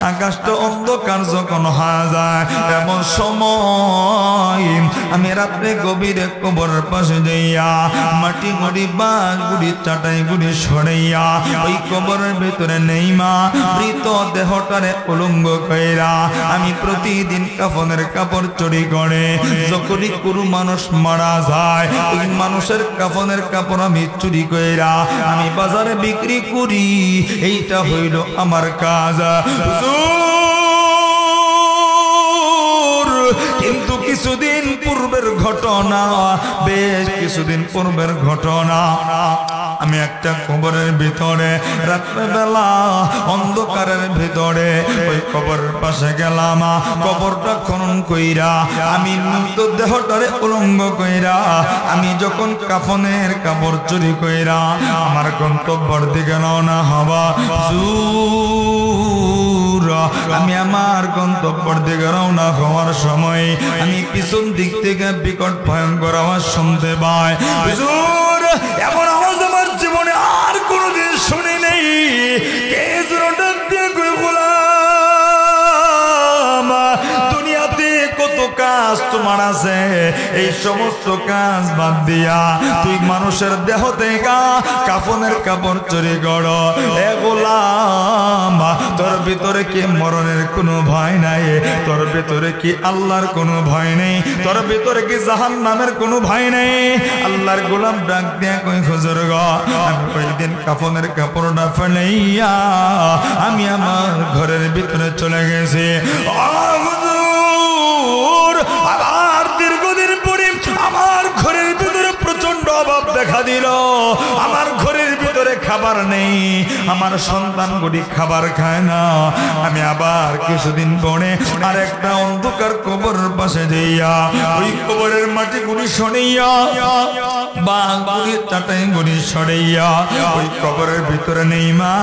আকাশটা অন্ধকার যখন হয়ে যায় এমন সময় আমি রাত্রে গভীরে কবরের পাশে যাইয়া মাটি গুড়ি বাঁশ গুড়ি চাটাই গুড়ি সরাইয়া ওই কবরের ভিতরে নেইমা মৃত দেহটারে উলঙ্গ কইরা আমি প্রতিদিন কাফনের কাপড় চুরি করে যখনই কোনো মানুষ মারা যায় ওই মানুষের কাফনের কাপড় আমি চুরি কইরা আমি বাজারে বিক্রি করি। এইটা হইল আমার কাজ। কিন্তু কিছুদিন পূর্বের ঘটনা, বেশ কিছুদিন পূর্বের ঘটনা, আমি একটা কবরের ভিতরে রাত্রেবেলা অন্ধকারের ভিতরে ওই কবরের পাশে গেলাম। কবরটা খনন কইরা আমি মৃতদেহটারে উলঙ্গ কইরা আমি যখন কাফনের কাপড় চুরি কইরা আমার গন্তব্যের দিকে রওনা হবা, আমি আমার গন্তব্যের দিকে রওনা হওয়ার সময় আমি পিছন দিক থেকে বিকট ভয়ঙ্কর আওয়াজ শুনতে পাই। হুজুর, এমন আওয়াজ আমার জীবনে আর কোনোদিন শুনি নেই। কে যেন ডাক দিয়ে কই, গোলাম, দুনিয়াতে কত কাজ তোমার আছে, এই সমস্ত কাজ বাদ দিয়া তুই মানুষের দেহ থেকে কাফনের কাপড় চুরি কর। এ গোলাম, তোর ভিতরে কি মরণের কোনো ভয় নাই? তোর ভিতরে কি আল্লাহর কোনো ভয় নেই? তোর ভিতরে কি জাহান্নামের কোনো ভয় নেই? আল্লাহর গোলাম ডাক দিয়া কই, হুজুর গো, আমি ওই দিন কাফনের কাপড়টা ফেলাইয়া আমি আমার ঘরের ভিতরে চলে গেছি। আবার দীর্ঘদিন পরে আমার ঘরের ভিতরে প্রচন্ড অভাব দেখা দিল। আমার ঘরের ভিতরে খাবার নেই, আমার সন্তানগুলি খাবার খায় না। আমি আবার কিছুদিন পরে আর একটা অন্ধকার কবরের পাশে যাইয়া ওই কবরের মাটি গুলি সরাইয়া বা গুলি চাটাই গুলি সরাইয়া ওই কবরের ভিতরে নেই মা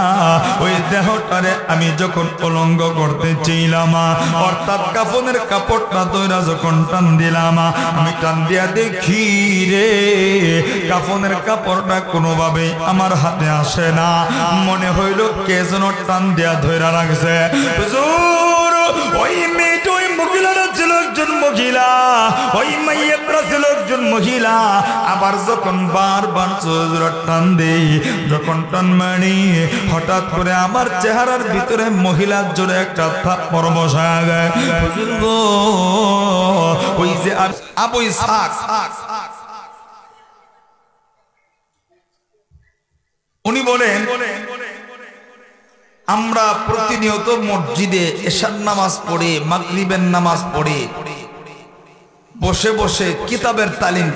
ওই দেহটারে আমি যখন উলঙ্গ করতে চাইলাম, অর্থাৎ কাফনের কাপড়টা তৈরা যখন টান দিলাম, আমি টান দিয়া দেখি রে কাফনের কাপড়টা কোনোভাবে আমার হাতে আসে না। মনে হইল কে যেন টান দিয়া ধইরা রাখছে। হুজুর, ওই মেয়েটা, ওই মহিলাটা ছিল একজন মহিলা, ওই মাইয়াটা ছিল একজন মহিলা। আবার যখন বারবার টান দেই, যখন টান মারি, হঠাৎ করে আমার চেহারার ভিতরে মহিলার জোরে একটা থাপ্পড় বসায় দেয়। হুজুর গো, ওই যে আবু ইসহাক, উনি বলেন আমরা প্রতিনিয়ত মসজিদে এশার নামাজ পড়ে মাগরিবের নামাজ পড়ে বসে বসে কিতাবের তালিম।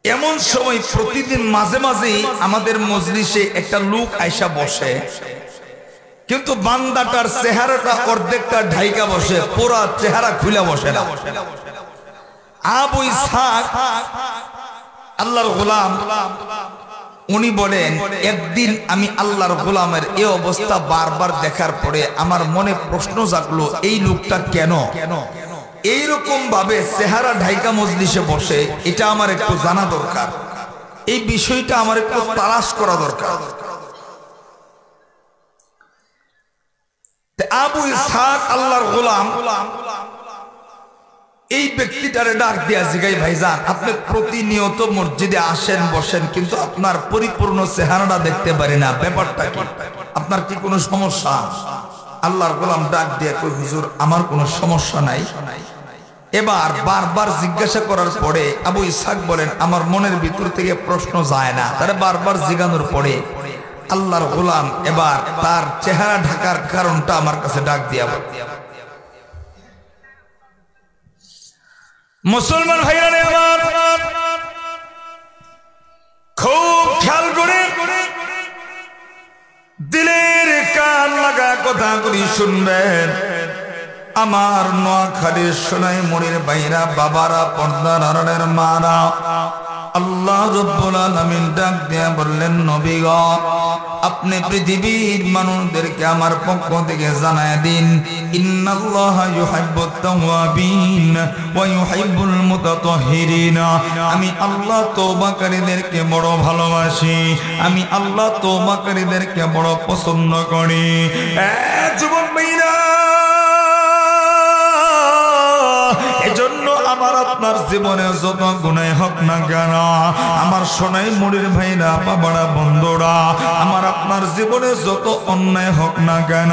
এমন সময় প্রতিদিন মাঝে মাঝে আমাদের মজলিসে একটা লোক আইসা বসে, কিন্তু বান্দাটার চেহারাটা অর্ধেকটা ঢাইকা বসে, পুরা চেহারা খুলে বসে না। আবু ইসহাক আল্লাহর গোলাম, উনি বলেন একদিন আমি আল্লাহর গোলামের এই অবস্থা বারবার দেখার পরে আমার মনে প্রশ্ন জাগলো, এই লোকটা কেন এইরকম ভাবে চেহারা ঢাইকা মজলিসে বসে? এটা আমার একটু জানা দরকার, এই বিষয়টা আমার একটু তালাশ করা দরকার। আবু ইসহাক আল্লাহর গোলাম এই ব্যক্তিটারে ডাক দিয়া জিগাই, ভাইজান, আপনি প্রতিনিয়ত মসজিদে আসেন বসেন, কিন্তু আপনার পরিপূর্ণ চেহারাটা দেখতে পারি না, ব্যাপারটা কি? আপনার কি কোনো সমস্যা? আল্লাহর গোলাম ডাক দিয়া কই, হুজুর, আমার কোনো সমস্যা নাই। এবার বারবার জিজ্ঞাসা করার পরে আবু ইসহাক বলেন, আমার মনের ভিতর থেকে প্রশ্ন যায় না। তারা বারবার জিজ্ঞানোর পরে আল্লাহর গোলাম এবার তার চেহারা ঢাকার কারণটা আমার কাছে ডাক দিয়া বলে, মুসলমান ভাইরা আমার খুব খেয়াল করে দিলের কান লাগা কথাগুলি শুনবেন। আমার নোয়াখালীর সোনাইমুড়ির ভাইরা, বাবারা, পর্দার আড়ালের মারা, আল্লাহ রাব্বুল আলামিন ডাক দিয়া বললেন, নবী গো, আপনি পৃথিবীর মানুষদেরকে আমার পক্ষ থেকে জানায় দিন, ইন্নাল্লাহা ইউহিব্বুত তাওয়াবিন ওয়া ইউহিব্বুল মুতাতাহহিরিন। আমি আল্লাহ তওবাকারীদেরকে বড় ভালোবাসি, আমি আল্লাহ তওবাকারীদেরকে বড় পছন্দ করি। যুবক ভাইরা, এজন্য আমার আপনার জীবনে যত গুনাহ হোক না কেন, আমার সোনাই মুড়ির ভাইরা, বাবারা, বন্ধুরা, আমার আপনার জীবনে যত অন্যায় হোক না কেন,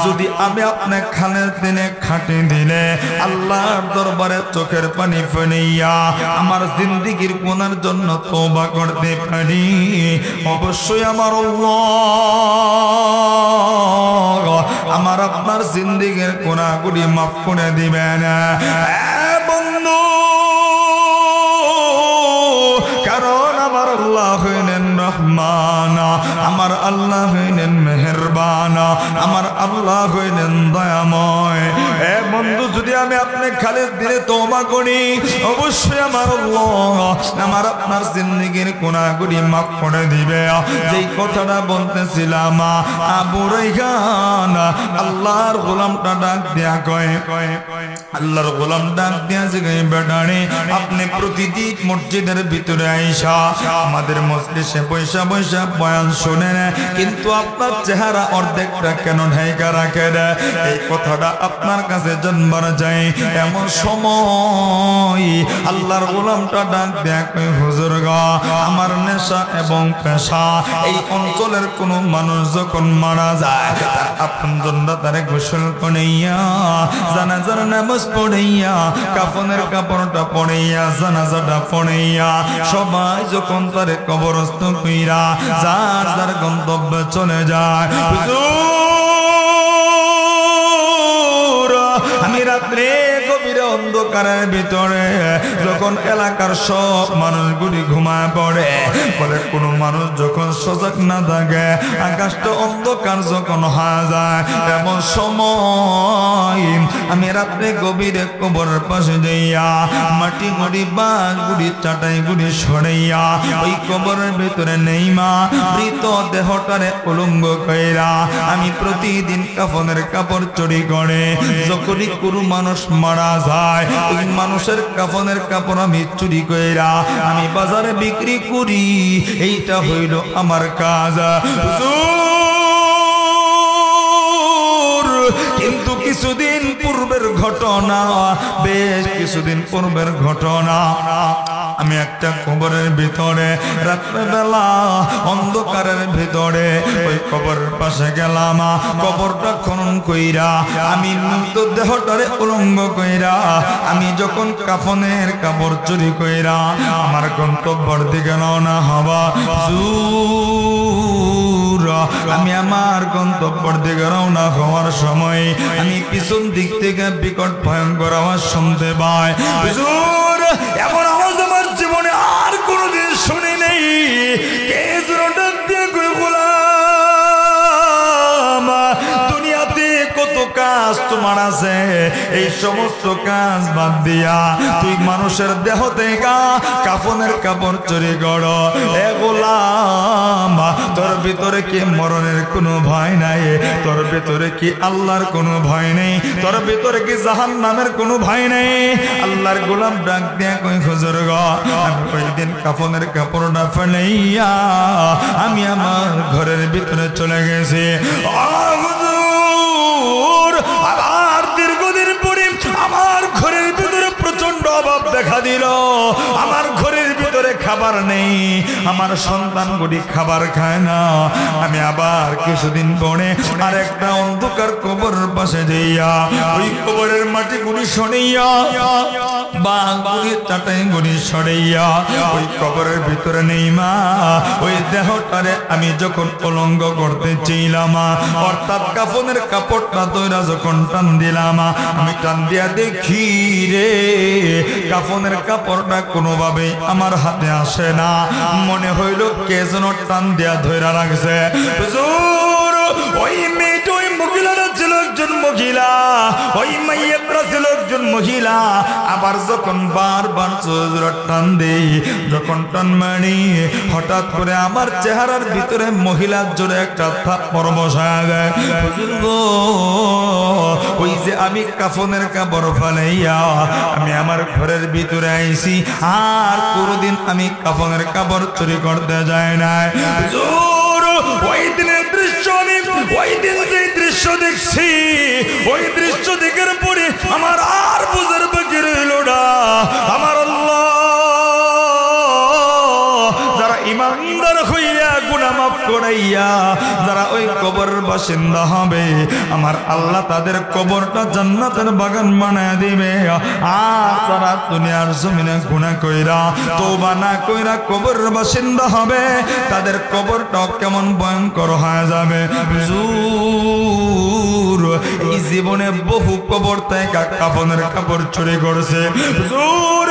যদি আমি আপনার খানের দিনে খাটি দিলে আল্লাহর দরবারে চোখের পানি ফেলিয়া আমার জিন্দেগীর গুনার জন্য তওবা করতে পারি, অবশ্যই আমার আল্লাহ আমার আপনার জিন্দেগীর গুনাহগুলি মাফ করে দিবেন। বন্ধু, কারণ আমার আল্লাহ হইলেন রহমান, আমার আল্লাহ হইলেন মেহেরবান, আমার আল্লাহ হইলেন দয়াময়। বন্ধু, যদি আমি আপনার খালের দিনে তওবা করি, অবশ্যই আমার আল্লাহ আমার আপনার জিন্দেগীর গুনাহগুলি মাফ করে দিবে। যেই কথাটা বলতেছিলাম, আবু রায়হান আল্লাহর গোলামটা ডাক দিয়া কয়, আল্লাহর গোলাম ডাক দিয়া যে বেটারে, আপনি প্রতিদিন মসজিদের ভিতরে আইসা আমাদের মজলিসে পয়সা পয়সা বয়ান শোনেন, কিন্তু আপনার চেহারা অর্ধেকটা কেন ঢাইকা রাখেন? এই কথাটা আপনার কাছে জানবার যায়। এমন সময় আল্লাহর গোলামটা ডাক দেয়া কই, হুজুর গো, আমার নেশা এবং পেশা, এই অঞ্চলের কোন মানুষ যখন মারা যায় আপনজনরা তারে গোসল করাইয়া জানাজার নামাজ পড়াইয়া কাফনের কাপড়টা পড়াইয়া জানাজাটা পড়াইয়া সবাই যখন তারে কবরস্থ কইরা যার যার গন্তব্যে চলে যায়। আমি রাত্রে গভীর অন্ধকারের ভিতরে যখন এলাকার সব মানুষগুলি ঘুমায় পড়ে, বলে কোন মানুষ যখন সজাগ না থাকে, আকাশটা অন্ধকার যখন হয়ে যায়, এমন সময় আমি রাত্রে গভীরে কবরের পাশে যাইয়া মাটি গুড়ি বাঁশ গুড়ি চাটাই গুড়ি সরাইয়া ওই কবরের ভিতরে নেইমা মৃত দেহটারে উলঙ্গ কইরা আমি প্রতিদিন কাফনের কাপড় চুরি করে যখনই কোনো মানুষ মারা যায় ওই মানুষের কাফনের কাপড় আমি চুরি কইরা আমি বাজারে বিক্রি করি। এইটা হইল আমার কাজ। কিন্তু কিছুদিন পূর্বের ঘটনা, বেশ কিছুদিন পূর্বের ঘটনা, আমি একটা কবরের ভিতরে রাত্রেবেলা অন্ধকারের ভিতরে ওই কবরের পাশে গেলাম। কবরটা খনন কইরা আমি মৃতদেহটারে উলঙ্গ কইরা আমি যখন কাফনের কাপড় চুরি কইরা আমার গন্তব্যের দিকে রওনা হবা, আমি আমার গন্তব্যের দিকে রওনা হওয়ার সময় আমি পিছন দিক থেকে বিকট ভয়ঙ্কর আওয়াজ শুনতে পাই। এমন আওয়াজ আমার জীবনে আর কোনোদিন শুনি নেই। দুনিয়াতে কত কাজ তোমার আছে, এই সমস্ত কাজ বাদ দিয়া তুই মানুষের দেহ থেকে কাফনের কাপড় চুরি করো। এ গোলাম, তোর ভিতরে কি মরণের কোনো ভয় নাই? তোর ভিতরে কি আল্লাহর কোনো ভয় নেই? তোর ভিতরে কি জাহান্নামের কোনো ভয় নেই? আল্লাহর গোলাম ডাক দিয়া কই, হুজুর গো, আমি ওই দিন কাফনের কাপড়টা ফেলাইয়া আমি আমার ঘরের ভিতরে চলে গেছি। আবার দীর্ঘদিন পরে আমার ঘরের ভিতরে প্রচন্ড অভাব দেখা দিল। আমার ঘরের ভিতরে খাবার নেই, আমার সন্তানগুলি খাবার খায় না। আমি আবার কিছুদিন পরে আর একটা অন্ধকার কবরের পাশে যাইয়া ওই কবরের মাটি গুলি সরাইয়া বাঁশগুলি চাটাই গুলি সরাইয়া ওই কবরের ভিতরে নেই মা ওই দেহটারে আমি যখন উলঙ্গ করতে চাইলাম, অর্থাৎ কাফনের কাপড়টা দইরা যখন টান দিলাম, আমি টান দিয়া দেখি রে কাফনের কাপড়টা কোনোভাবে আমার হাতে আসে না। মনে হইল কে যেন টান দিয়া ধইরা রাখছে। ওই মেয়েটা, ওই মহিলাটা ছিল একজন মহিলা, ওই মাইয়াটা ছিল একজন মহিলা আবার যখন বারবার টান দেই, যখন টান মারি হঠাৎ করে আমার চেহারার ভিতরে মহিলার জোরে একটা থাপ্পড় বসায় দেয়। হুজুর গো, ওই যে আমি কাফনের কাপড় ফালাইয়া আমি আমার ঘরের ভিতরে আইছি, আর কোনদিন আমি কাফনের কাপড় চুরি করতে যাই না। হুজুর, ওই দিনের দৃশ্য আমি ওই দিন যে দৃশ্য দেখছি, ওই দৃশ্য দেখার পরে আমার আর বুঝার বাকি রইল না। আমার আল্লাহ যারা ইমানদার হইয়া গুনাহ মাফ করাইয়া যারা ওই কবরের বাসিন্দা হবে, আমার আল্লাহ তাদের কবরটা জান্নাতের বাগান বানায় দিবে। আর যারা দুনিয়ার জমিনে গুনাহ কইরা তওবা না কইরা কবরের বাসিন্দা হবে, তাদের কবরটা কেমন ভয়ঙ্কর হয়ে যাবে। হুজুর, এই জীবনে বহু কবর থেকে কাফনের কাপড় চুরি করেছে। হুজুর,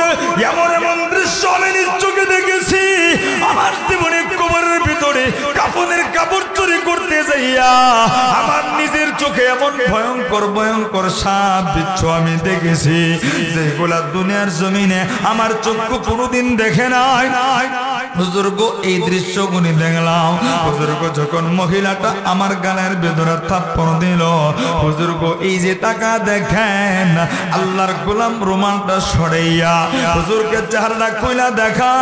এমন এমন দৃশ্য আমি নিজ চোখে দেখেছি। আমার জীবনে কবরের ভিতরে কাফনের কাপড় চুরি করতে যাইয়া আমার নিজের চোখে এমন ভয়ঙ্কর ভয়ঙ্কর সাপ বিচ্ছু আমি দেখেছি, যেগুলা দুনিয়ার জমিনে আমার চক্ষু কোনোদিন দেখে নাই। হুজুর গো, এই দৃশ্যগুলি দেখলাম। হুজুর গো, যখন মহিলাটা আমার গালের ভেতরে থাপ্পড় দিল, হুজুর গো, এই যে টাকা দেখেন আল্লাহর গোলাম রুমালটা সরাইয়া হুজুরকে চেহারাটা কইলা দেখা,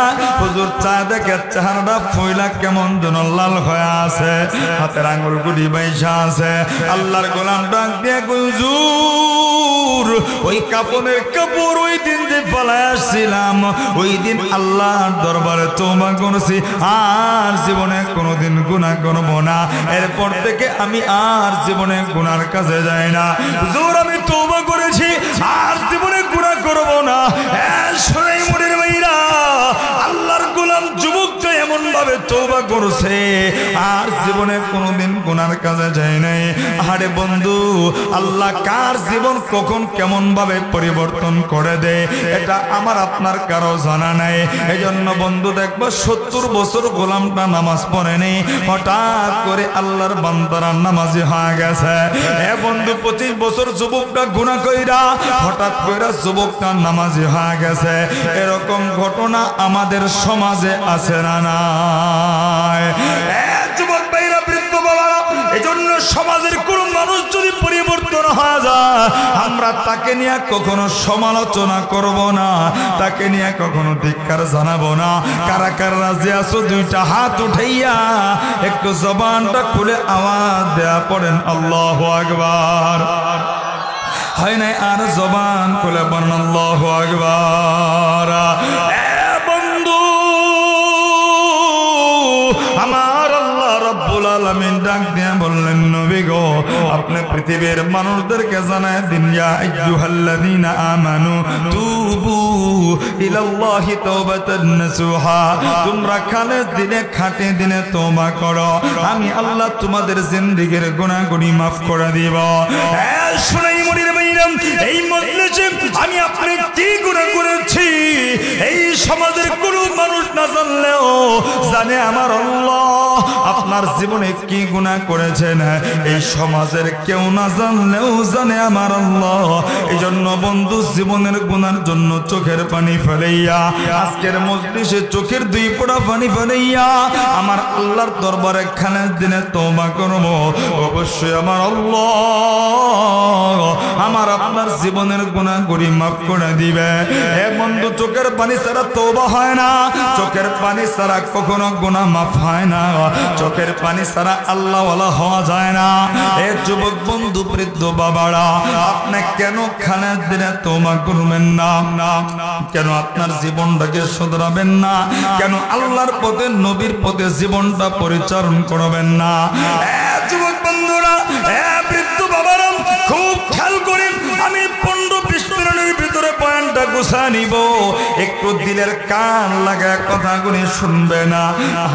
হুজুর চা দেখে চেহারাটা ফইলা কেমন যেন লাল হয়ে আছে, হাতের আঙুল গুলি বাইসা আছে। আল্লাহর গোলাম ডাক দিয়ে কই, হুজুর, ওই কাফনের কাপড় ওই দিন যে ফেলায় আসছিলাম, ওই দিন আল্লাহর দরবারে তওবা করেছি, আর জীবনে কোনোদিন গুনাহ করব না। এরপর থেকে আমি আর জীবনে গুনার কাছে যাই না। হুজুর, আমি তওবা করেছি, আর জীবনে গুনাহ করব না। শোনাই মনের ভাইরা, আল্লাহর গোলাম যুবকটা এমন ভাবে তওবা করেছে, আর জীবনে কোনোদিন গুনার কাছে যায় নাই। আরে বন্ধু, আল্লাহ কার জীবন কখন কেমন ভাবে পরিবর্তন করে দেয় এটা আমার আপনার কারো জানা নাই। এই জন্য বন্ধু, দেখবা 70 বছর গোলামটা নামাজ পড়ে নেই, হঠাৎ করে আল্লাহর বান্দারা নামাজি হয়ে গেছে। এ বন্ধু, 25 বছর যুবকটা গুনাহ কইরা হঠাৎ করে যুবকটা নামাজি হয়ে গেছে। এরকম ঘটনা আমাদের সমাজে আছে না নাই? যুবক ভাইরা, বৃদ্ধ বাবারা, এজন্য সমাজের কোন মানুষ যদি পরিবর্তন হয়ে যায়, আমরা তাকে নিয়ে কখনো সমালোচনা করব না, তাকে নিয়ে কখনো ধিক্কার জানাবো না। কারা কারা রাজি আছো, দুইটা হাত উঠাইয়া একটু জবানটা খুলে আওয়াজ দেয়া পড়েন আল্লাহু আকবার। হয় নাই আর জবান খুলে বলেন আল্লাহু আকবার। বন্ধু, আমার আল্লাহ রাব্বুল আলামিন ডাক দিয়ে বললেন, নবী গো, আপনি পৃথিবীর মানুষদেরকে জানায় দিন, ইয়া আইয়ুহাল্লাযীনা আমানু তুবু ইলাল্লাহি তাওবাতান নাসুহা, তোমরা খালেস দিনে খাঁটি দিনে তওবা করো, আমি আল্লাহ তোমাদের জিন্দেগীর গুনাহগুলি মাফ করে দিব। শুনাই মনির ভাইরাম, এই মজলিসে আমি আপনি কি গুনাহ করেছি এই সমাজের কোনো মানুষ না জানলেও জানে আমার আল্লাহ। আপনার জীবনে কি গুনাহ করেছেন এই সমাজের কেউ না জানলেও জানে আমার আল্লাহ। এই জন্য বন্ধু, জীবনের গুনার জন্য চোখের পানি ফেলাইয়া আজকের মজলিসে চোখের 2 ফোঁটা পানি ফেলাইয়া আমার আল্লাহর দরবারে খালেস দিনে তওবা করব। অবশ্যই আমার আল্লাহ আমার আপনার জীবনের গুনাহগুলি মাফ করে দিবে। হে বন্ধু, চোখের পানি ছাড়া তওবা হয় না, চোখের পানি ছাড়া কখনো গুনাহ মাফ হয় না, চোখের পানি ছাড়া আল্লাহ ওয়ালা হওয়া যায় না। এ যুবক বন্ধু, বৃদ্ধ বাবারা, আপনি কেন খালেস দিনে তওবা করবেন না? কেন আপনার জীবনটাকে শুধরাবেন না? কেন আল্লাহর পথে, নবীর পথে জীবনটা পরিচালন করবেন না? যুবক বন্ধুরা, বৃদ্ধ বাবারা, খুব খেয়াল করেন। আমি 15-20 মিনিটের ভিতরে পয়েন্টটা গুছা নিব, একটু দিলের কান লাগায় কথাগুলি শুনবে না।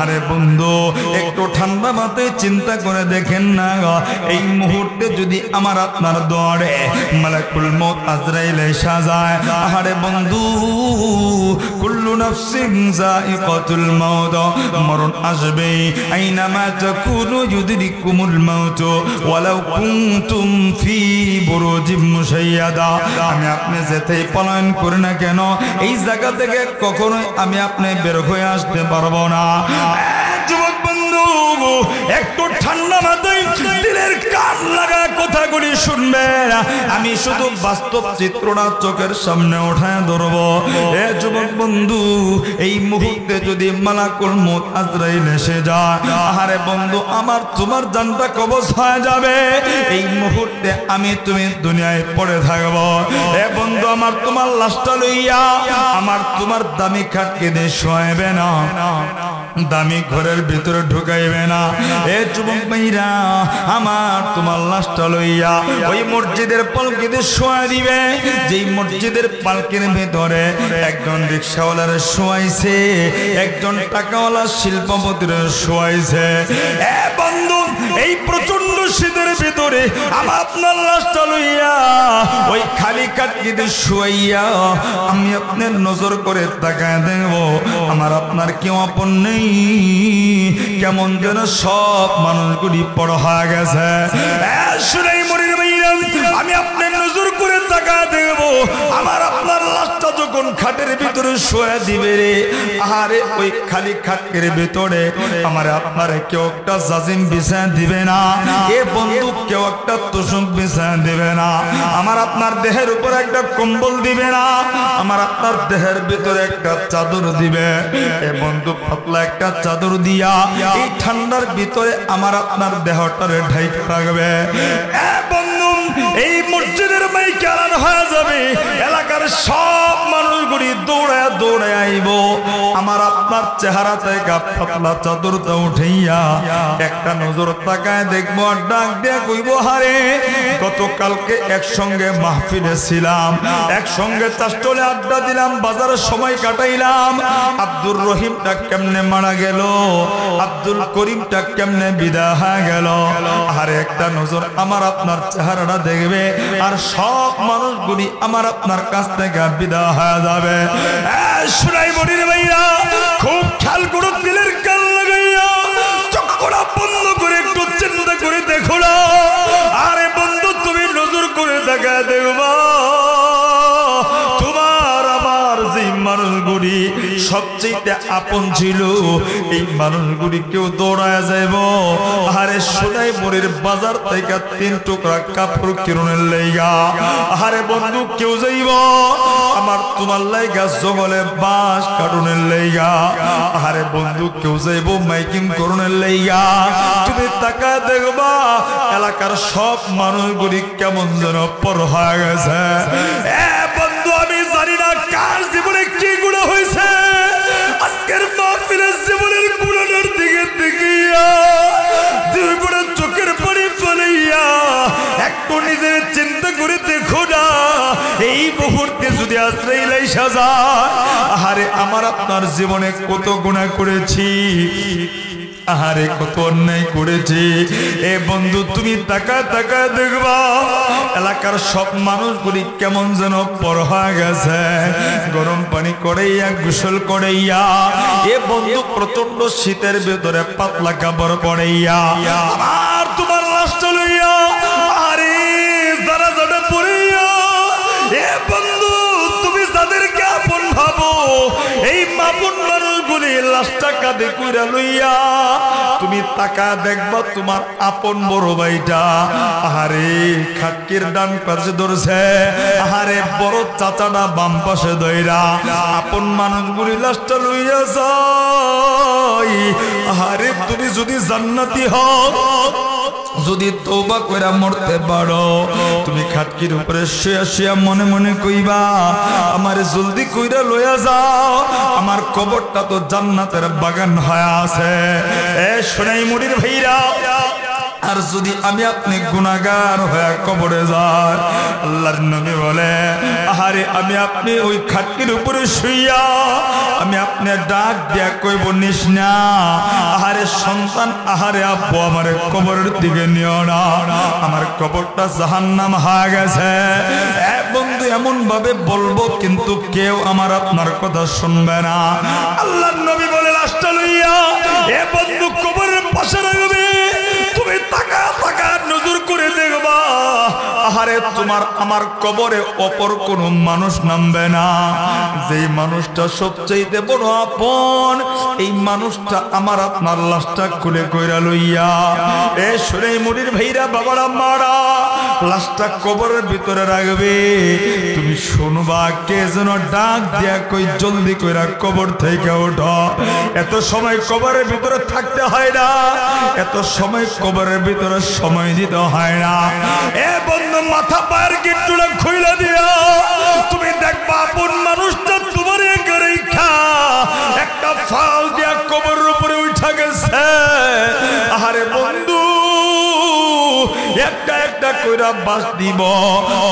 আরে বন্ধু একটু ঠান্ডা মাথায় চিন্তা করে দেখেন না, এই মুহূর্তে যদি আমার আপনার দরে মালাকুল মউত আজরাইল এসে যায়, আরে বন্ধু কুল্লু নাফসিন যায়িকাতুল মাউত, মরণ আসবে। আইনামা তাকুনু ইউদরিকুমুল মাউত ওয়ালাউ কুনতুম ফি বুরুজিম মুশাইয়াদা। আমি আপনি যেতেই পলায়ন করি না কেন, এই জায়গা থেকে কখনোই আমি আপনি বের হয়ে আসতে পারবো না। যুবক বন্ধু একটু ঠান্ডা মাথায় দিলের কান লাগা কথাগুলি শুনবে। আমি শুধু বাস্তব চিত্রটা চোখের সামনে উঠায় ধরবো। এ যুবক বন্ধু এই মুহূর্তে যদি মালাকুল মউত আজরাইল এসে যায়, আরে বন্ধু আমার তোমার জানটা কবজ হয়ে যাবে। এই মুহূর্তে আমি তুমি দুনিয়ায় পড়ে থাকবো। এ বন্ধু আমার তোমার লাশটা লইয়া আমার তোমার দামি খাটকে দিয়ে শোয়াবে না, দামি ঘরের ভিতরে ঢুকাইবে না। এ যুবক ভাইরা আমার তোমার লাশটা লইয়া ওই মসজিদের পালকিতে শোয়া দিবে, যেই মসজিদের পালকির ভিতরে একজন রিকশাওয়ালার শোয়াইছে, একজন টাকাওয়ালা শিল্পপতির শোয়াইছে। এ বন্ধু এই প্রচন্ড শীতের ভিতরে আমার আপনার লাশটা লইয়া ওই খালি কাটকিতে শোয়াইয়া আমি আপনার নজর করে তাকায় দেখব, আমার আপনার কেউ আপন নেই, কেমন যেন সব মানুষগুলি বড় হয়ে গেছে। আমি আপনার নজর করে তাকায় দেখব, আমার আপনার লাশটা যখন খাটের ভিতরে শোয়া দিবে রে, আরে ওই খালি খাটের ভিতরে আমার আপনার কেউ একটা জাজিম বিছায় দিবে না। এ বন্ধু কেউ একটা তোষক বিছায় দিবে না, আমার আপনার দেহের উপর একটা কম্বল দিবে না, আমার আপনার দেহের ভিতরে একটা চাদর দিবে। এ বন্ধু পাতলা একটা চাদর দিয়া এই ঠান্ডার ভিতরে আমার আপনার দেহটারে ঢাইকে রাখবে। এ বন্ধু এই মসজিদের মাইকে আলাদা হয়ে যাবে, এলাকার সব মানুষগুলি দৌড়ায় দৌড়ায় আইব, আমার আপনার চেহারা থেকে পাতলা চাদরটা উঠাইয়া একটা নজর তাকায় দেখবো, আর ডাক দিয়ে কইব, হারে গতকালকে একসঙ্গে মাহফিলে ছিলাম, একসঙ্গে চাষটলে আড্ডা দিলাম, বাজারে সময় কাটাইলাম, আব্দুর রহিমটা কেমনে মারা গেল, আব্দুল করিমটা কেমনে বিদায় হয়ে গেল। আর একটা নজর আমার আপনার চেহারাটা দেখবে, আর সব মানুষগুলি আমার আপনার কাছ থেকে বিদায় হয়ে যাবে। শুনাই মনির ভাইরা খুব খেয়াল করো, দিলের কান লাগাইয়া চক্ষুটা বন্ধ করে একটু চিন্তা করে দেখো না। আরে বন্ধু তুমি নজর করে দেখা দেখবা, তোমার আমার যে মানুষগুলি সবচেয়ে আপন ছিল, এই মানুষগুলি কেউ দৌড়ায় যাইব। আরে সোনাই মনির বাজার থেকে 3 টুকরা কাপড় কিরণের লাইগা, আরে বন্ধু কেউ যাইব আমার তোমার লাইগা জঙ্গলে বাঁশ কাটুনের লাইগা, আরে বন্ধু কেউ যাইব মাইকিং করুনের লাইগা। তুমি তাকায় দেখবা এলাকার সব মানুষগুলি কেমন যেন পর হয়ে গেছে। এ বন্ধু আমি জানি না কার জীবনে কি গুণা হয়েছে, আজকের মাহফিলের জীবনের গুণানোর দিকে দেখিয়া দুই বড় চোখের পানি ফেলাইয়া একটু নিজের চিন্তা করে দেখো না, এই মুহূর্তে যদি আজরাইল আইসা যায়, আরে আমার আপনার জীবনে কত গুনাহ করেছি, আহারে কত অন্যায় করেছি। এ বন্ধু তুমি তাকায় তাকায় দেখবা এলাকার সব মানুষগুলি কেমন যেন পর হয়ে গেছে, গরম পানি করাইয়া গোসল করাইয়া, এ বন্ধু প্রচন্ড শীতের ভেতরে পাতলা কাপড় পরাইয়া আর তোমার লাশটা লইয়া আরে যারা যারা পড়াইয়া, এ বন্ধু তুমি যাদেরকে আপন ভাবো, এই আপন মানুষগুলি লাশটা কাঁধে কইরা লইয়া তুমি তাকা দেখবা তোমার আপন বড় ভাইটা আহারে খাটকির ডান পাশে ধরছে, আহারে বড় চাচাটা বাম পাশে ধইরা আপন মানুষগুলি লাশটা লইয়া যায়। আহারে তুমি যদি জান্নাতি হও, যদি তওবা কইরা মরতে পারো, তুমি খাটকির উপরে শুয়া শুয়া মনে মনে কইবা আমারে জলদি কইরা লইয়া যাও, আমার কবরটা তো জান্নাতের বাগান হয়ে আছে। এ সোনাই মুড়ির ভাইরা আর যদি আমি আপনি গুনাহগার হয়ে কবরে যাই, আল্লাহর নবী বলে আহারে আমি আপনি ওই খাটকির উপরে শুইয়া আমি আপনি ডাক দিয়া কইব নিস না, আহারে সন্তান, আহারে আব্বু আমার কবরের দিকে নিও না, আমার কবরটা জাহান্নাম হয়ে গেছে। বন্ধু এমন ভাবে বলবো কিন্তু কেউ আমার আপনার কথা শুনবে না। আল্লাহর নবী বলে লাশটা লইয়া এ বন্ধু কবরের পাশে রাখবে, তুমি তাকা তাকা নজর করে দেখবা, আহারে তোমার আমার কবরে অপর কোন মানুষ নামবে না। যেই মানুষটা সবচেয়ে বড় আপন, এই মানুষটা আমার আপনার লাশটা খুলে কইরা লইয়া এ শুনে মুড়ির ভাইরা বাবারা মারা লাশটা কবরের ভিতরে রাখবে। তুমি শুনবা কে যেন ডাক দিয়া কই জলদি কইরা কবর থেকে ওঠো। এত সময় কবরের ভিতরে থাকতে হয় না, এত সময় কবরের ভিতরে সময় দিতে হয় না। এ বন্ধু মাথা পায়ের গিট্টুটা খুইলা দিয়া তুমি দেখবা আপন মানুষটা তোমার রেখা একটা ফাল দিয়া কবরের উপরে উঠা গেছে। আহারে বন্ধু একটা একটা কইরা বাস দিব,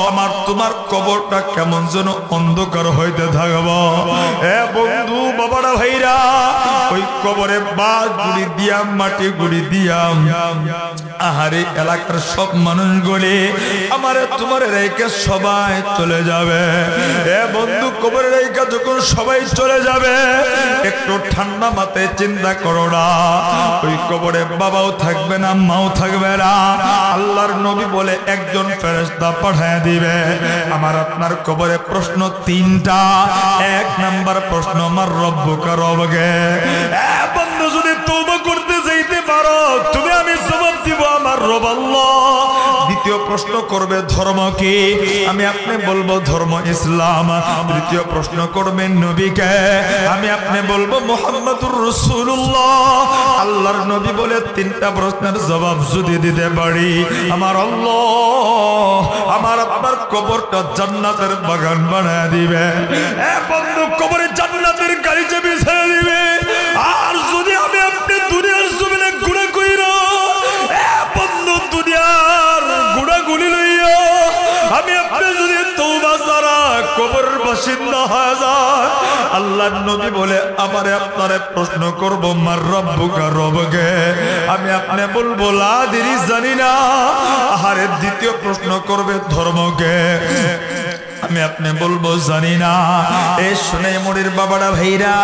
আমার তোমার কবরটা কেমন যেন অন্ধকার হইতে থাকব। এ বন্ধু বাবারা ভাইরা ওই কবরে বাস গুড়ি দিয়া মাটি গুড়ি দিয়া আহারে এলাকার সব মানুষগুলি আমারে তোমার রেখে সবাই চলে যাবে। এ বন্ধু কবরে রেখে যখন সবাই চলে যাবে একটু ঠান্ডা মাথায় চিন্তা করো না, ওই কবরে বাবাও থাকবে না, মাও থাকবে না। আল্লাহর নবী বলে একজন ফেরেশতা পাঠিয়ে দিবে। আমার আপনার কবরে প্রশ্ন তিনটা। এক নাম্বার প্রশ্ন আমার রব্বুকা রবকে। এ বন্ধু যদি তওবা করতে যাইতে পারো তুমি আমি জবাব দিব আমার রব আল্লাহ। দ্বিতীয় প্রশ্ন করবে ধর্ম কি, আমি আপনি বলবো ধর্ম ইসলাম। তৃতীয় প্রশ্ন করবে নবীকে, আমি আপনি বলবো মুহাম্মাদুর রাসূলুল্লাহ। আল্লাহর নবী বলে তিনটা প্রশ্নের জবাব যদি দিতে পারি আমার আল্লাহ আমার আপনার কবরটা জান্নাতের বাগান বানায় দিবে। এ বন্ধু কবরে জান্নাতের গাড়িতে বিছিয়ে দিবে। আর যদি আমি আপনি দুনিয়ার জমিনে গুনাহ কইরা বন্ধু দুনিয়ার গুনাহগুলি লইয়া আমি আপনি যদি তওবা ছাড়া কবরের বাসিন্দা হয়ে যায়, আল্লাহর নবী বলে আমারে আপনারে প্রশ্ন করব মার রব্বুকা রবকে। আমি আপনি বলবো লা আদরি জানি না। আহারে দ্বিতীয় প্রশ্ন করবে ধর্মকে, আমি আপনি বলবো জানি না। এ শুনে মুড়ির বাবারা ভাইরা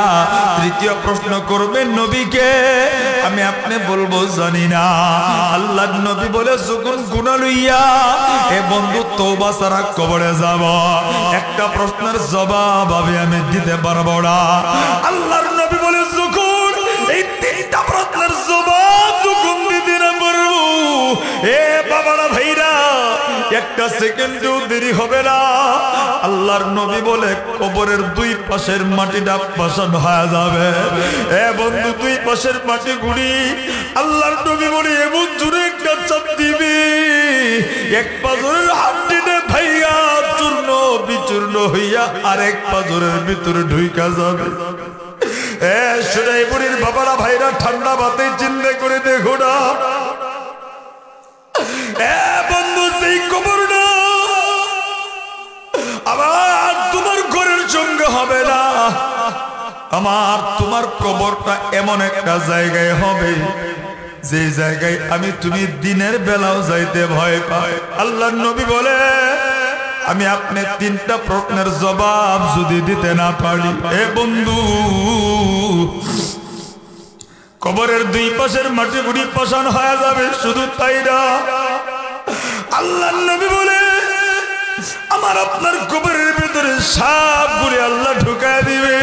তৃতীয় প্রশ্ন করবে নবীকে, আমি আপনি বলবো জানি না। আল্লাহর নবী বলে যখন গুনাহ লইয়া এ বন্ধু তওবা ছাড়া কবরে যাব একটা প্রশ্নের জবাব আমি দিতে পারবো না। আল্লাহর নবী বলে যখন এই তিনটা প্রশ্নের জবাব যখন দিতে না পারবো এ বাবারা ভাইরা একটা সেকেন্ডও দেরি হবে না। আল্লাহর নবী বলে কবরের দুই পাশের মাটিটা পাষাণ হয়ে যাবে। এ বন্ধু দুই পাশের মাটি গুড়ি আল্লাহর নবী বলে এমন জোরে একটা চাপ দিবি এক পাজরের হাড্ডিতে ভাইয়া চূর্ণ বিচূর্ণ হইয়া আরেক পাজরের ভিতরে ঢুইকা যাবে। এ শুনাই বুড়ির বাবারা ভাইরা ঠান্ডা বাতে চিন্তা করে দেখো না। এ বন্ধু সেই কবরটা আবার তোমার ঘরের সঙ্গে হবে না, আমার তোমার কবরটা এমন একটা জায়গায় হবে যে জায়গায় আমি তুমি দিনের বেলাও যাইতে ভয় পাই। আল্লাহর নবী বলে আমি আপনি তিনটা প্রশ্নের জবাব যদি দিতে না পারি এ বন্ধু কবরের দুই পাশের মাটি গুড়ি পাষাণ হয়ে যাবে। শুধু তাই না, আল্লাহর নবী বলে আমার আপনার কবরের ভিতরে সাপ গুলি আল্লাহ ঢুকায় দিবে।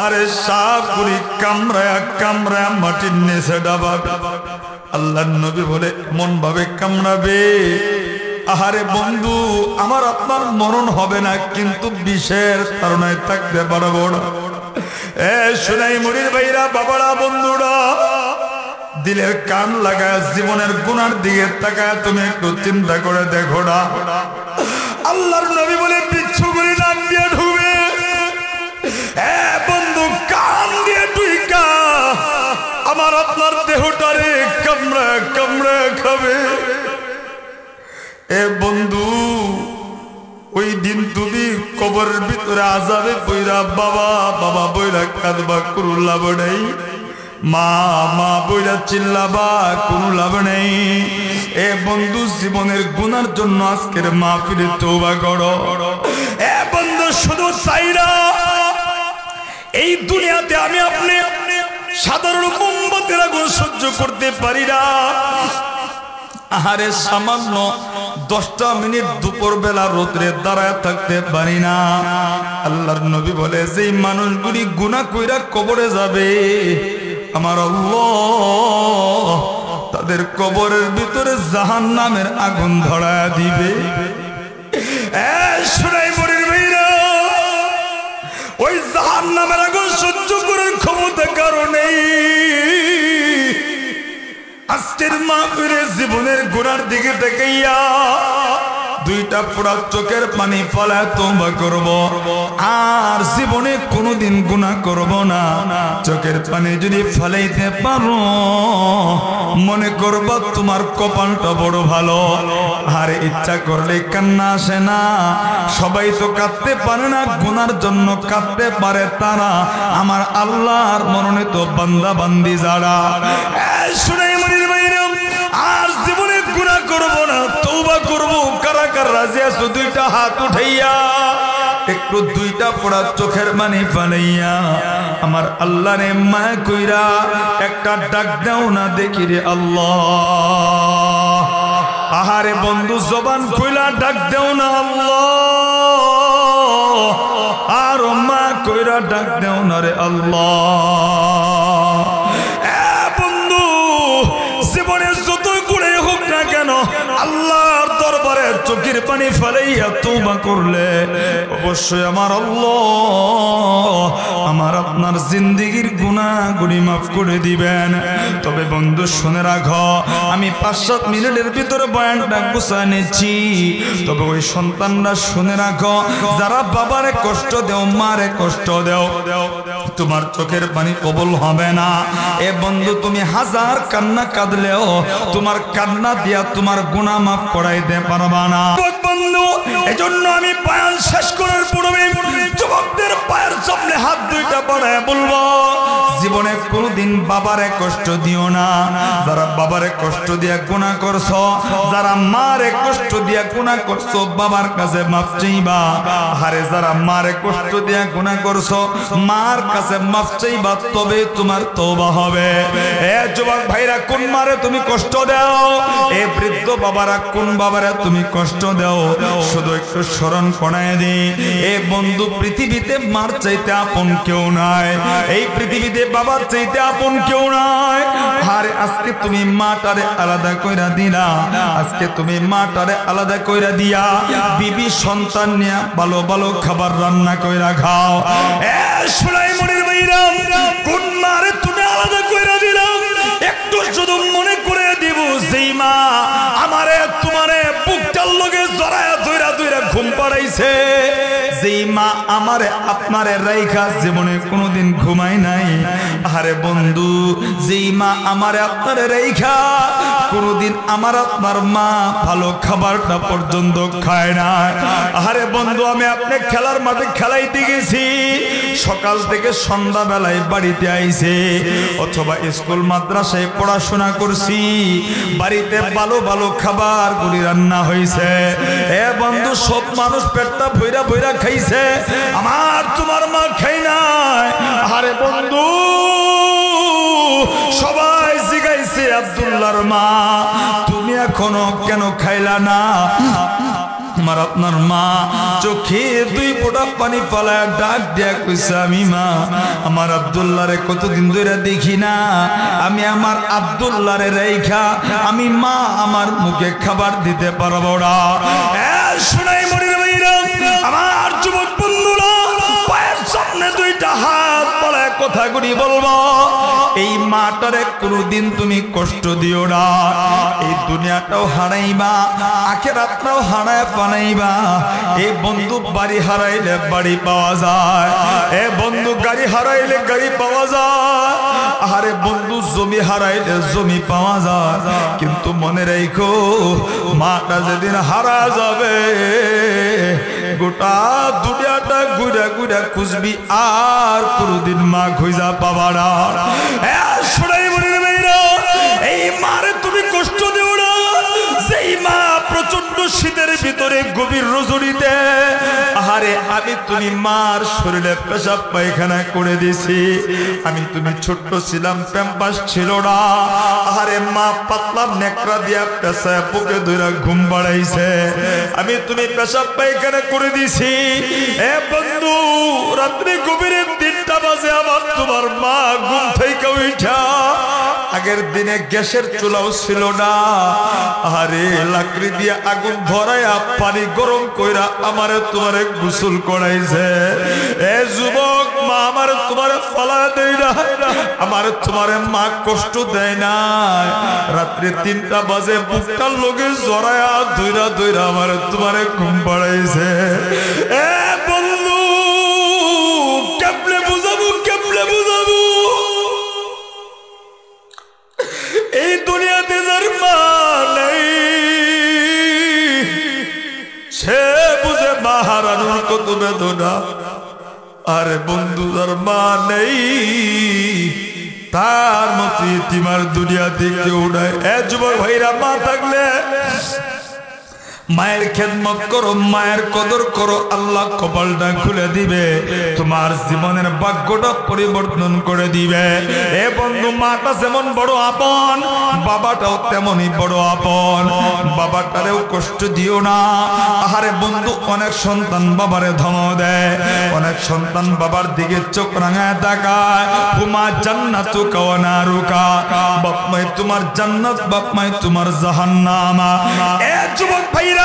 আরে সাপ গুলি কামড়ায়া কামড়ায়া মাটির নিচে ডাবাবে। আল্লাহর নবী বলে এমন ভাবে কামড়াবে আহারে বন্ধু আমার আপনার মরণ হবে না কিন্তু বিষের তাড়নায় থাকতে পারবো না। এ শুনাই মুড়ির ভাইরা বাবারা বন্ধুরা দিলের কান লাগায় জীবনের গুনার দিকে তাকায় তুমি একটু চিন্তা করে দেখো না। আল্লাহর নবী বলে বিচ্ছুগুলি নাম দিয়ে ঢুবে। এ বন্ধু কান দিয়ে ঢুইকা আমার আপনার দেহটারে কামড়া কামড়া খাবে। এ বন্ধু, ওই দিন তুমি কবরের ভিতরে আযাবে বইরা বাবা বাবা বইরা কাঁদবা, কোনো লাভ নাই। মা মা বইরা চিল্লাবা, কোনো লাভ নেই। এ বন্ধু, জীবনের গুনার জন্য আজকের মাহফিলে তওবা করো। এ বন্ধু, শুধু তাই না, এই দুনিয়াতে আমি আপনি সাধারণ মোমবাতির আগুন সহ্য করতে পারি না। আহারে, সামান্য 10টা মিনিট দুপুর বেলা রোদ্রে দাঁড়ায় থাকতে পারি না। আল্লাহর নবী বলে, যে মানুষগুলি গুনাহ কইরা কবরে যাবে, আমার আল্লাহ তাদের কবরের ভিতরে জাহান্নামের আগুন ধরায় দিবে। শুনাই মরির ভাইরা, ওই জাহান্নামের আগুন সহ্য করার ক্ষমতা কারণে আজকের মাহফিলে জীবনের গুনার দিকে তাকাইয়া দুইটা পোড়া চোখের পানি ফলায় তওবা করব, আর জীবনে কোনোদিন গুনাহ করব না। চোখের পানি যদি ফলাইতে পারো, মনে করবা তোমার কপালটা বড় ভালো। আর ইচ্ছা করলে কান্না আসে না। সবাই তো কাঁদতে পারে না, গুনার জন্য কাঁদতে পারে তারা, আমার আল্লাহর মনোনীত বান্দা বান্দি যারা। শুনাই মনির ভাইরা, আর জীবনে গুনাহ করব না, তওবা করব। কারা কারা রাজি আছো? দুইটা হাত উঠাইয়া একটু দুইটা পোড়া চোখের পানি ফালাইয়া আমার আল্লাহরে মায়া কইরা একটা ডাক দাও না, দেখি রে আল্লাহ। আহারে বন্ধু, জবান কইলা ডাক দাও না আল্লাহ, আর মা কইরা ডাক দাও না রে আল্লাহ। বন্ধু, জীবনে যত গুনাহ হোক না কেন, আল্লাহর দরবারে চোখের পানি ফেলাইয়া তওবা করলে অবশ্যই আমার আল্লাহ আমার আপনার জিন্দেগির গুনাহগুলি মাফ করে দিবেন। তবে বন্ধু শুনে রাখো, আমি 5-7 মিনিটের ভিতরে বয়ানটা গুছায় নিচ্ছি। তবে ওই সন্তানরা শুনে রাখো, যারা বাবারে কষ্ট দেও, মারে কষ্ট দেও, তোমার চোখের পানি কবুল হবে না। এ বন্ধু, তুমি হাজার কান্না কাঁদলেও তোমার কান্না দিয়া তোমার গুনাহ মাফ করাইতে পারবা না। বন্ধু, এজন্য আমি বয়ান শেষ করার পূর্বে যুবকদের পায়ের সামনে হাত দুইটা বাড়ায় বলবো, জীবনে কোনদিন বাবারে কষ্ট দিও না। যারা বাবারে কষ্ট দিয়া গুনাহ করছো, যারা মারে কষ্ট দিয়া গুনাহ করছো, বাবার কাছে মাফ চাইবা। আরে যারা মারে কষ্ট দিয়া গুনাহ করছো, মার কাছে মাফ চাইবা, তবে তোমার তওবা হবে। এ যুবক ভাইরা, কোন মারে তুমি কষ্ট দাও? এ বৃদ্ধ বাবারা, কোন বাবারে তুমি কষ্ট দাও? শুধু একটু স্মরণ করায় দিই, এ বন্ধু, পৃথিবীতে মার চাইতে আপন কেউ নাই, এই পৃথিবীতে বাবার চাইতে আপন কেউ নাই। আরে আজকে তুমি মাটারে আলাদা কইরা দিলা, আজকে তুমি মাটারে আলাদা কইরা দিয়া বিবি সন্তান নিয়া ভালো ভালো খাবার রান্না কইরা খাও। এ শুনাই মনির ভাইরা, কোন মারে তুমি আলাদা কইরা দিলা? একটু শুধু মনে করে দিব, যেই মা আমারে তোমারে বুকটার লগে জড়ায়া ধইরা ধইরা ঘুম পাড়াইছে, যেই মা আমারে আপনারে রাইখা জীবনে কোনোদিন ঘুমাই নাই। আরে বন্ধু, যেই মা আমারে আপনারে রাইখা কোনোদিন আমার আপনার মা ভালো খাবারটা পর্যন্ত খায় না। আরে বন্ধু, আমি আপনি খেলার মাঠে খেলাইতে গেছি, সকাল থেকে সন্ধ্যা বেলায় বাড়িতে আইছে, অথবা স্কুল মাদ্রাসায় পড়াশোনা করছি, বাড়িতে ভালো ভালো খাবার গুলি রান্না হয়েছে। এ বন্ধু, সব মানুষ পেটটা ভইরা ভইরা খাইছে, আমার তোমার মা খাই নাই। আরে বন্ধু, সবাই জিগাইছে, আব্দুল্লাহর মা তুমি এখনো কেন খাইলা না? আমার আপনার মা চোখে 2 ফোঁটা পানি পালায় ডাক দিয়া কইছে, আমি মা আমার আব্দুল্লাহরে কতদিন ধরে দেখি না, আমি আমার আব্দুল্লাহরে রাইখা আমি মা আমার মুখে খাবার দিতে পারবো না। শুনাই মনির ভাইরা, আমার যুবক বন্ধুরা, পায়ের সামনে 2টা হাত পালায় কথাগুলি বলবো, এই মাটারে কোনদিন তুমি কষ্ট দিও না। এই দুনিয়াটাও হারাইবা, আখিরাতটাও হারায় বানাইবা। এই বন্ধু বাড়ি হারাইলে বাড়ি পাওয়া যায়, এ বন্ধু গাড়ি হারাইলে গাড়ি পাওয়া যায়, আরে বন্ধু জমি হারাইলে জমি পাওয়া যায়। কিন্তু মনে রেখো, মাটা যেদিন হারা যাবে, গোটা দুনিয়াটা ঘুরে ঘুরে খুঁজবি, আর কোনদিন মা খুঁজা পাবা না। এই মারে তুমি কষ্ট দিও না। যেই মা প্রচন্ড শীতের ভিতরে গভীর রজনীতে, আহারে আমি তুমি মার শরীরে পেশাব পায়খানা করে দিছি। আমি তুমি ছোট্ট ছিলাম, প্যাম্পাস ছিল না, আহারে মা পাতলা নেকড়া দিয়া পেশায় বুকে ধরে ঘুম বাড়াইছে। আমি তুমি পেশাব পায়খানা করে দিছি। এ বন্ধু, রাত্রি গভীরে 3টা বাজে আমার তোমার মা ঘুম থেকে উঠা, আগের দিনে গ্যাসের চুলাও ছিল না, আরে লাকড়ি দিয়ে আগুন ধরাইয়া পানি গরম কইরা আমারে তোমারে গোসল করাইছে। এ যুবক, মা আমারে তোমারে ফালা দেয় না, আমারে তোমারে মা কষ্ট দেয় না। রাত্রি 3টা বাজে বুকটার লগে জড়াইয়া ধইরা ধইরা আমারে তোমারে ঘুম পাড়াইছে। এ বন্ধু, কেমনে বুঝাবো, কেমনে বুঝাবো? এই দুনিয়াতে যার মা নেই, সে বুঝে মা হারানোর কত বেদনা। আরে বন্ধু, যার মা নেই, তার মতো ইতিমার দুনিয়াতে কেউ নাই। এ যুবক ভাইরা, মা থাকলে মায়ের খেদমত করো, মায়ের কদর করো, আল্লাহ কপালটা খুলে দিবে, তোমার জীবনের ভাগ্যটা পরিবর্তন করে দিবে। এ বন্ধু, মাটা যেমন বড় আপন, বাবাটাও তেমনই বড় আপন। বাবাটারেও কষ্ট দিও না। আহারে বন্ধু, অনেক সন্তান বাবারে ধমক দেয়, অনেক সন্তান বাবার দিকে চোখ রাঙায় তাকায়। হুমা জান্নাতু ওয়া নারুকা, বাপ মাই তোমার জান্নাত, বাপ মাই তোমার জাহান্নাম। এ যুবক ভাইরা,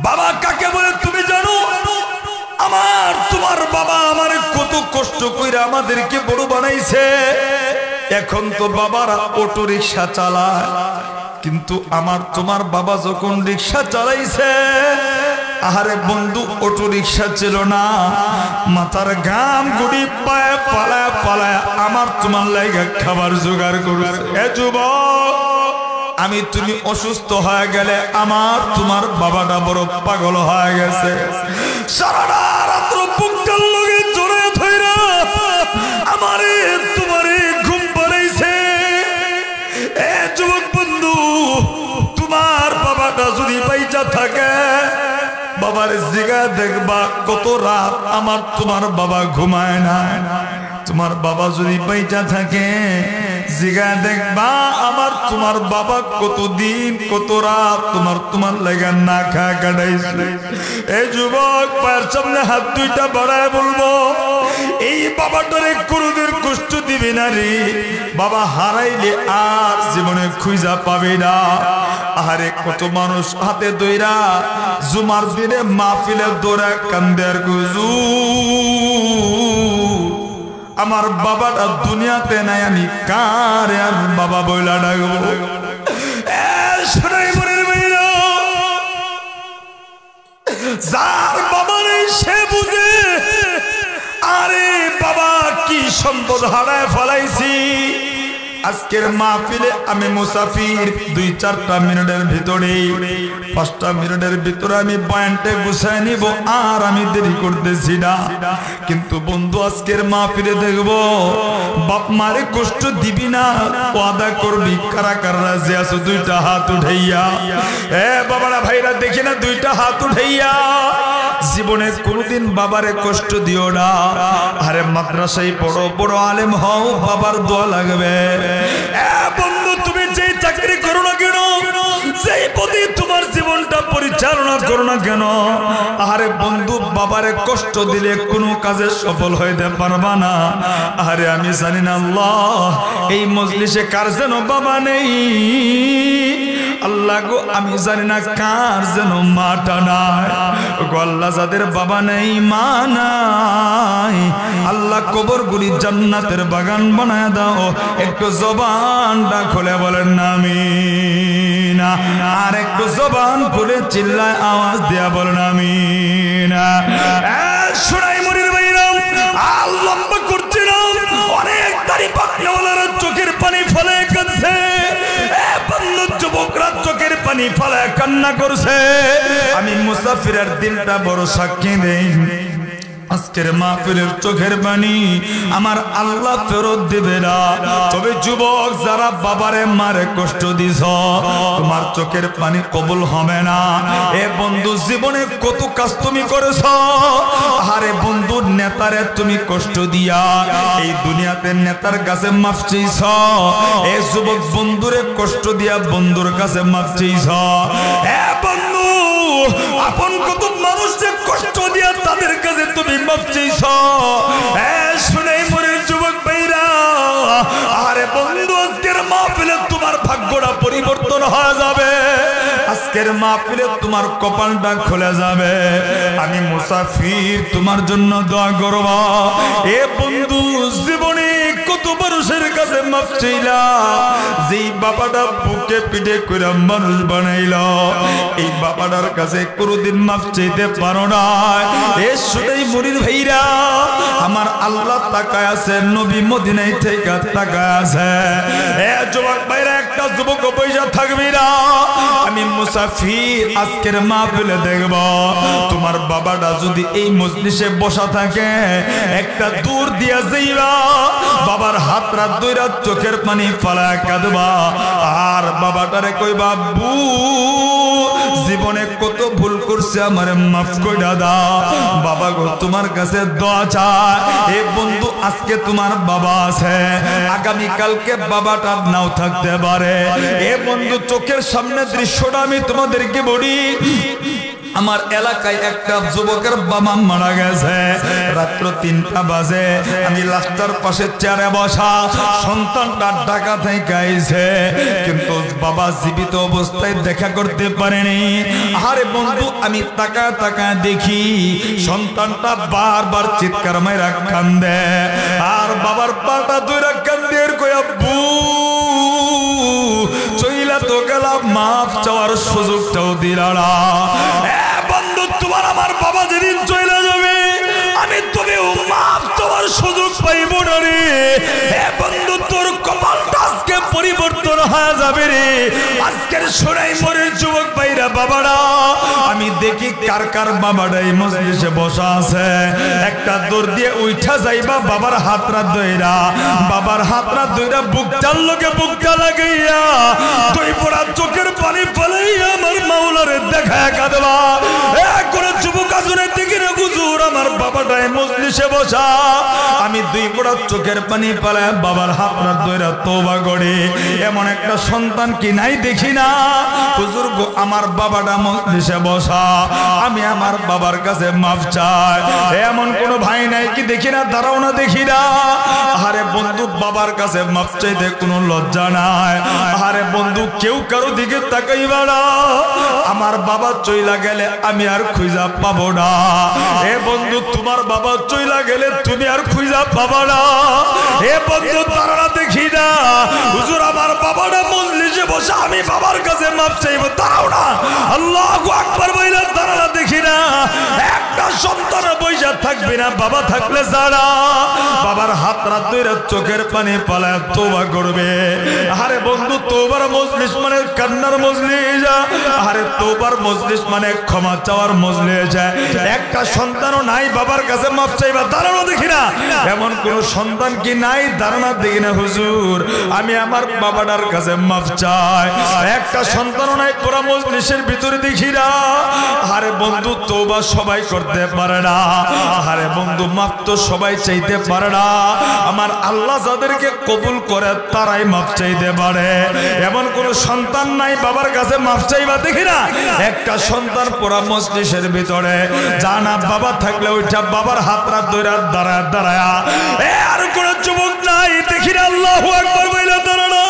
বাবা কাকে বলে তুমি জানো? আমার তোমার বাবা আমার কত কষ্ট কইরা আমাদেরকে বড় বানাইছে। এখন তো বাবারা অটো রিক্সা চালায়, কিন্তু আমার তোমার বাবা যখন রিক্সা চালাইছে, আহারে বন্ধু, অটো রিক্সা ছিল না, মাথার ঘাম গুড়ি পায়ে পালায় পালায় আমার তোমার লাইগা খাবার জোগাড় করছে। এ যুবক, আমি তুমি অসুস্থ হয়ে গেলে আমার তোমার বাবাটা বড় পাগল হয়ে গেছে। সারাটা রাত্র বুকটার লগে জোরে ধইরা আমারে তোমারে ঘুম পাড়াইছে। এ যুবক বন্ধু, তোমার বাবাটা যদি বাইচা থাকে, বাবার জিগা দেখবা কত রাত আমার তোমার বাবা ঘুমায় না। তোমার বাবা যদি বাইচা থাকে, জিগা দেখবা আমার তোমার বাবা কতদিন কত রাত তোমার লাগা না খা কাটাইছে। এই যুবক, পায়ের সামনে হাত দুইটা বাড়ায় বলবো, এই বাবাটারে কোনদিন কষ্ট দিবি না রে। বাবা হারাইলে আর জীবনে খুঁজা পাবে না। আহারে কত মানুষ হাতে দইরা জুমার দিনে মাহফিলে দৌড়া কান্দের গুজু, আমার বাবাটা দুনিয়াতে নাই, আমি কার আর বাবা বইলা ডাকবো? যার বাবা নেই সে বুঝে, আরে বাবা কি সম্পদ হারায় ফেলাইছি। আজকের মাহফিলে আমি মুসাফির, 2-4টা মিনিটের ভিতরে 5টা মিনিটের ভিতরে আমি পয়েন্টে গুছাই নিব, আর আমি দেরি করতেছি না। কিন্তু বন্ধু, আজকের মাহফিলে দেখবো বাপ মারে কষ্ট দিবি না, ওয়াদা করবি। কারা কারা রাজি আছো? 2টা হাত উঠাইয়া। এ বাবারা ভাইরা, দেখি না 2টা হাত উঠাইয়া। জীবনে কোনদিন বাবারে কষ্ট দিও না। আরে মাদ্রাসায় বড় বড় আলেম হও, বাবার দোয়া লাগবে। বন্ধু, তুমি যে চাকরি করো না কেন, যেই পদে তোমার জীবন জীবনটা পরিচালনা করো না কেন? আরে বন্ধু, বাবারে কষ্ট দিলে কোনো কাজে সফল হইতে পারবা না। আরে আমি জানি না আল্লাহ এই মজলিসে কার যেন বাবা নেই। আল্লাহ গো, আমি জানি না কার যেন মাটা নাই গো। আল্লাহ যাদের বাবা নেই, মা নাই, আল্লাহ কবরগুলি জান্নাতের বাগান বানায় দাও। একটু জবানটা খুলে বলেন না আমিন। আর একটু জবান খুলে চিল্লায় আওয়াজ দিয়া বলেন আমিন। শোনাই মরির ভাইরা, আর লম্বা করছে না, অনেক দাড়ি পাকনাওয়ালারা চোখের পানি ফেলে কাঁদছে, যুবকরা চোখের পানি ফেলে কান্না করছে। আমি মুসাফিরের দিনটা বড় সাক্ষী দেই, আজকের মাহফিলের চোখের পানি আমার আল্লাহ ফেরত দিবে না। তবে যুবক যারা বাবারে মারে কষ্ট দিছ, তোমার চোখের পানি কবুল হবে না। এ বন্ধু, জীবনে কত কাজ তুমি করেছ। আরে বন্ধু, নেতারে তুমি কষ্ট দিয়া এই দুনিয়াতে নেতার কাছে মাফ চাইছ। এ যুবক বন্ধুরে কষ্ট দিয়া বন্ধুর কাছে মাফ চাইছ। এ বন্ধু, আপন কত মানুষকে কষ্ট দিয়া তাদের কাছে তুমি মাফ চাইছ। শুনেই মরে যুবক ভাইরা, আরে বন্ধু, আজকের মাহফিলে তোমার ভাগ্যটা পরিবর্তন হয়ে যাবে। আজকের মাহফিলে তোমার কপালটা খুলে যাবে। আমি মুসাফির তোমার জন্য দোয়া করব। এ বন্ধু, জীবনে কত মানুষের কাছে মাফ চাইলা, যেই বাবাটা বুকে পিঠে করে মানুষ বানাইল, এই বাবাটার কাছে কোনোদিন মাফ চাইতে পারো না। এ শুনেই মরির ভাইরা, আমার আল্লাহ তাকায় আছে, নবী মদিনায় থেকে তাকায় আছে। এ যুবক ভাইরা, একটা যুবক পয়সা থাকবি না। আমি মুসাফির আজকের মাহফিলে দেখব, তোমার বাবাটা যদি এই মজলিসে বসা থাকে, একটা দূর দিয়া যাইবা, বাবার হাতরা দুইরা চোখের পানি ফালায় কাঁদবা, আর বাবাটারে কইবা, বু জীবনে কত ভুল করছে, আমারে মাফ কইরা দাও। বাবা গো, তোমার কাছে দোয়া চাই। এ বন্ধু, আজকে তোমার বাবা আছে, আগামী কালকে বাবাটা নাও থাকতে পারে। এ বন্ধু, চোখের সামনে দৃশ্যটা আমি তোমাদেরকে বলি। আমার এলাকায় একটা যুবকের বাবা মারা গেছে, রাত্র 3টা বাজে। আমি রাস্তার পাশে চেয়ারে বসা, সন্তানটা ঢাকা থেকে আইছে, কিন্তু বাবা জীবিত অবস্থায় দেখা করতে পারেনি। আরে বন্ধু, আমি তাকায় তাকায় দেখি সন্তানটা বারবার চিৎকার মাইরা কান্দে, আর বাবার পাটা ধইরা কান্দে, কইয়া আব্বু চইলা তো গেলাম, মাফ চাওয়ার সুযোগটাও দিলা না। বন্ধু, তোমার আমার বাবা যেদিন চলে যাবে, আমি তোকেও মাফ চাওয়ার সুযোগ পাইব না রে। বন্ধু, তোর কপালটা আজকে পরিবর্তন হয়ে যাবে রে। আজকের সোনাই মরের যুবক ভাইরা, বাবারা, আমি দেখি কার কার বাবাটা এই মজলিসে বসা আছে। একটা দৌড় দিয়ে উঠা যাইবা, বাবার হাতরা দইরা, বাবার হাতরা দইরা বুকটার লোকে বুকটা লাগাইয়া, তুই পড়া চোখের পানি ফেলাইয়া আমার মাওলারে দেখা কাঁদবা। করে যুবক আসরে দেখি রে হুজুর, আমার বাবাটা এই মজলিসে বসা। আমি দুই পড়া চোখের পানি ফেলায় বাবার হাতরা দইরা তওবা করি। এমন একটা সন্তান কি নাই দেখি না হুজুর গো, আমার বাবাটা মজলিসে বসা, আমি আমার বাবার কাছে মাফ চাই। এমন কোন ভাই নাই কি দেখি না, দাঁড়াও না দেখি না। আরে বন্ধু, বাবার কাছে মাফ চাইতে কোনো লজ্জা নাই। আরে বন্ধু, কেউ কারো দিকে তাকাইবা না। আমার বাবা চইলা গেলে আমি আর খুঁজা পাবো না। এ বন্ধু, তোমার বাবা চইলা গেলে তুমি আর খুঁজা পাবা না। এ বন্ধু, তারা দেখি না হুজুর, আমার বাবাটা মজলিসে বসে, আমি বাবার কাছে মাফ চাইব, দাঁড়াও না। আল্লাহু আকবার বইলা তারা দেখি না। একটা সন্তান বইসা থাকবি না, বাবা থাকলে যারা বাবার হাত রাত ধরে চোখের পানি পালায় তওবা করবে। আরে বন্ধু, তওবার মজলিস মানে কান্নার মজলিস। আরে তওবার মজলিস মানে ক্ষমা চাওয়ার মজলিস। একটা সন্তানও নাই বাবার কাছে মাফ চাইবা, দাঁড়ানো দেখি না। এমন কোন সন্তান কি নাই, দাঁড়ানো দেখি না হুজুর, আমি আমার বাবাটার কাছে মাফ চাই। একটা সন্তানও নাই পুরা মজলিসের ভিতরে দেখি না। আরে বন্ধু, তওবা সবাই করতে পারে না। আরে বন্ধু মাপ তো সবাই চাইতে পারে না, আমার আল্লাহ যাদেরকে কবুল করে তারাই মাপ চাইতে পারে। এমন কোন সন্তান নাই বাবার কাছে মাপ চাইবা দেখি না। একটা সন্তান পুরা মজলিসের ভিতরে জানা বাবা থাকলে ওইটা বাবার হাতরা ধরে দাঁড়ায় দাঁড়ায়, আর কোন যুবক নাই দেখি না। আল্লাহু আকবার বইলা দাঁড়ানো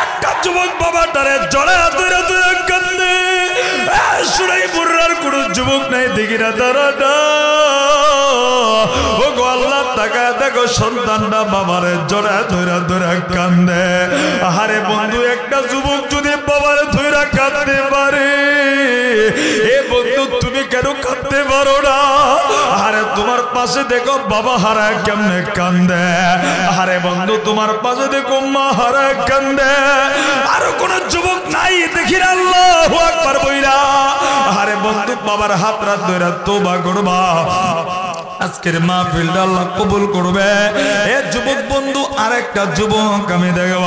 একটা যুবক বাবার দ্বারে জড়ায় ধরে ধরে কান্দে, সুরাই বুর্রার কোন যুবক নাই দেখি না দাঁড়ানো। ও গো আল্লাহ তাকায় দেখো সন্তানটা বাবারে জড়ায় ধরে ধরে কান্দে। আরে বন্ধু একটা যুবক যদি বাবারে ধরে কাঁদতে পারে, এ বন্ধু তুমি কেন কাঁদতে পারো না? আরে তোমার পাশে দেখো বাবা হারায় কেমনে কান্দে, আরে বন্ধু তোমার পাশে দেখো মা হারায় কান্দে, আরো কোন যুবক নাই দেখি না। আল্লাহু আকবার বইলা আরে বন্ধু বাবার হাত রাত ধরে তওবা করবা, আজকের মাহফিলটা আল্লাহ কবুল করবে। এ যুবক বন্ধু আরেকটা যুবক আমি দেখব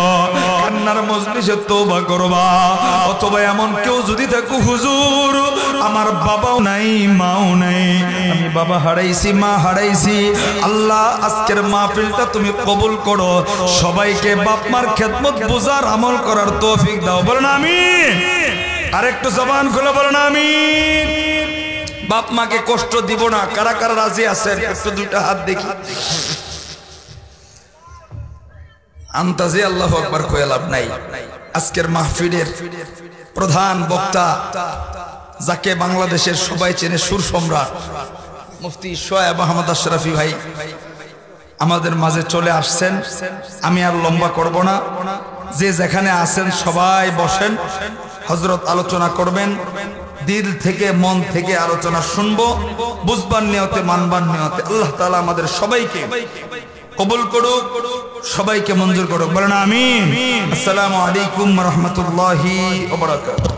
কান্নার মজলিসে তওবা করবা। অথবা এমন কেউ যদি থাকো, হুজুর আমার বাবাও নাই মাও নাই, আমি বাবা হারাইছি মা হারাইছি, আল্লাহ আজকের মাহফিলটা তুমি কবুল করো, সবাইকে বাপ মার খেদমত বুঝার আমল করার তৌফিক দাও। বলেন আমিন। আরেকটু জবান খুলে বলেন আমিন। বাপ মাকে কষ্ট দিব না, কারা কারা রাজি আছেন একটু দুইটা হাত দেখি। আন্তাজে আল্লাহু আকবার কয়ে লাভ নাই। আজকের মাহফিলের প্রধান বক্তা, যাকে বাংলাদেশের সবাই চেনে, সুর সম্রাট মুফতি শোয়েব আহমদ আশরাফি ভাই আমাদের মাঝে চলে আসছেন। আমি আর লম্বা করব না, যে যেখানে আছেন সবাই বসেন, হযরত আলোচনা করবেন, দিল থেকে মন থেকে আলোচনা শুনবো, বুঝবার নিয়তে মানবার নিয়তে। আল্লাহ তাআলা আমাদের সবাইকে কবুল করুক, সবাইকে মঞ্জুর করুক। বলেন আমিন। আসসালামু আলাইকুম ওয়া রাহমাতুল্লাহি ওয়া বারাকাতুহু।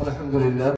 আলহামদুলিল্লাহ।